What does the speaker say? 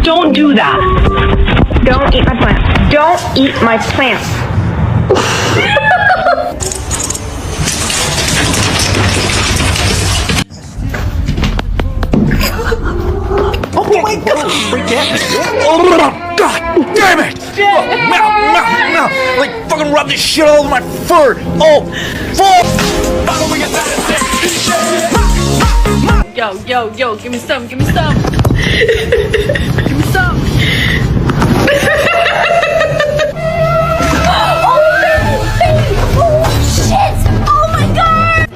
Don't do that. Don't eat my plants. Don't eat my plants. Oh my god! Freak out. Oh god damn it! Oh, no. Like fucking rub this shit all over my fur. Oh, fuck! Yo, give me some. Give me some.